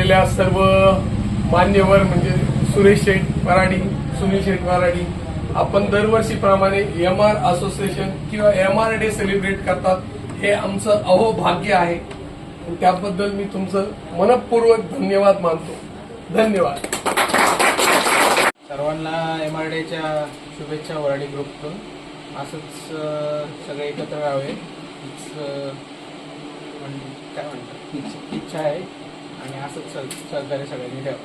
जमलेल्या सर्व मान्यवर म्हणजे सुरेश शेठ वराडी, सुनील शेठ वराडी, आपण दरवर्षीप्रमाणे MR असोसिएशन किंवा MR डे सेलिब्रेट करतात. हे आमचं अहोभाग्य आहे. त्याबद्दल मी तुमचं मनपूर्वक धन्यवाद मानतो. धन्यवाद. सर्वांना MR डेच्या शुभेच्छा वराडी ग्रुपकडून. असंच सगळे एकत्र राहावे काय म्हणतात इच्छा आहे आणि असंच सहकार्य सगळ्यांनी द्यावं.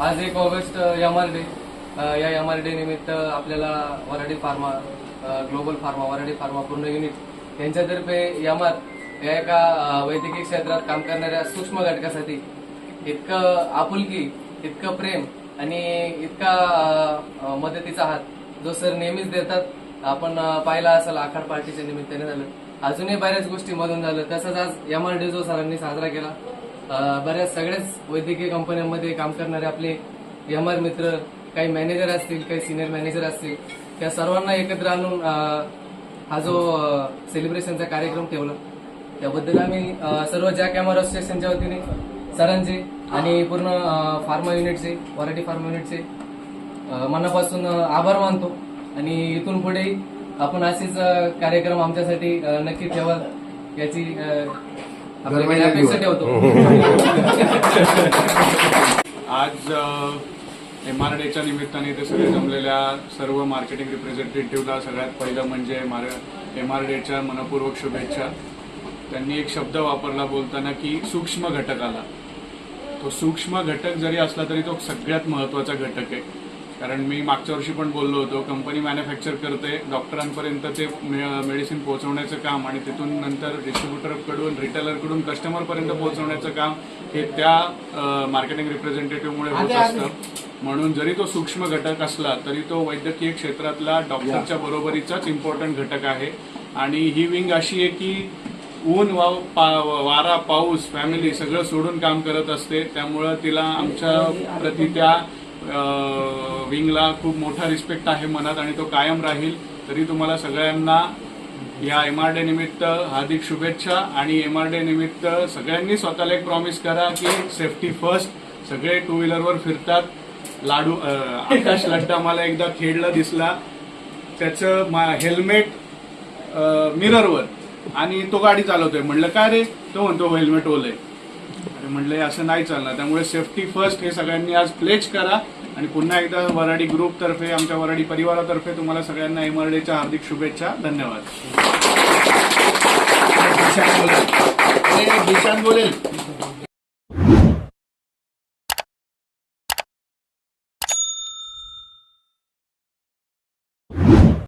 आज 1 ऑगस्ट MR डे. या MR डे निमित्त आपल्याला वराडी फार्मा, ग्लोबल फार्मा, वराडी फार्मा पूर्ण युनिट यांच्यातर्फे MR या एका वैद्यकीय क्षेत्रात काम करणाऱ्या सूक्ष्म घटकासाठी इतकं आपुलकी, इतकं प्रेम आणि इतका मदतीचा हात जो सर नेहमीच देतात. आपण पाहिला असेल आखाड पार्टीच्या निमित्ताने झालं, अजूनही बऱ्याच गोष्टी मधून झालं. तसंच आज MR डे जो सरांनी साजरा केला, बऱ्याच सगळ्याच वैद्यकीय कंपन्यांमध्ये काम करणारे आपले MR मित्र, काही मॅनेजर असतील, काही सिनियर मॅनेजर असतील, त्या सर्वांना एकत्र आणून हा जो सेलिब्रेशनचा कार्यक्रम ठेवला त्याबद्दल आम्ही सर्व जॅक MR असोसिएशनच्या वतीने सरांचे आणि पूर्ण फार्मा युनिटचे, वराडी फार्मा युनिटचे मनापासून आभार मानतो. आणि इथून पुढे आपण असेच कार्यक्रम आमच्यासाठी नक्की ठेवाल याची अपेक्षा ठेवतो. आज MR डेच्या निमित्ताने ते सगळे जमलेल्या सर्व मार्केटिंग रिप्रेझेंटेटिव्हला सगळ्यात पहिलं म्हणजे MR डेच्या मनपूर्वक शुभेच्छा. त्यांनी एक शब्द वापरला बोलताना की सूक्ष्म घटकाला. तो सूक्ष्म घटक जरी असला तरी तो सगळ्यात महत्वाचा घटक आहे. कारण मी मागच्या वर्षी पण बोललो होतो, कंपनी मॅन्युफॅक्चर करते, डॉक्टरांपर्यंत ते मेडिसिन पोहोचवण्याचं काम आणि तिथून नंतर डिस्ट्रीब्युटरकडून, रिटेलरकडून कस्टमरपर्यंत पोहोचवण्याचं काम हे त्या मार्केटिंग रिप्रेझेंटेटिव्हमुळे होत असतं. म्हणून जरी तो सूक्ष्म घटक असला तरी तो वैद्यकीय क्षेत्रातला डॉक्टरच्या बरोबरीचाच इम्पॉर्टंट घटक आहे. आणि ही विंग अशी आहे की ऊन वारा, पाऊस, फॅमिली सगळं सोडून काम करत असते. त्यामुळं तिला आमच्या प्रति त्या विंगला खूप मोठा रिस्पेक्ट आहे मनात आणि तो कायम राहील. तरी तुम्हाला सगळ्यांना या MR डे निमित्त हार्दिक शुभेच्छा. आणि MR डे निमित्त सगळ्यांनी स्वतःला एक प्रॉमिस करा की सेफ्टी फर्स्ट. सगळे 2 व्हीलरवर फिरतात. आकाश लड्डा मला एकदा खेळला दिसला, त्याचं हेल्मेट मिररवर आणि तो गाडी चालवतोय. म्हणलं काय रे, तो म्हणतो हेल्मेट ओलय. अरे म्हणलं असं नाही चालणार. त्यामुळे सेफ्टी फर्स्ट हे सगळ्यांनी आज प्लेज करा. आणि पुन्हा एकदा वराडी ग्रुप तर्फे, आमच्या वराडी परिवारातर्फे तुम्हाला सगळ्यांना MR डेच्या हार्दिक शुभेच्छा. धन्यवाद. बोलेल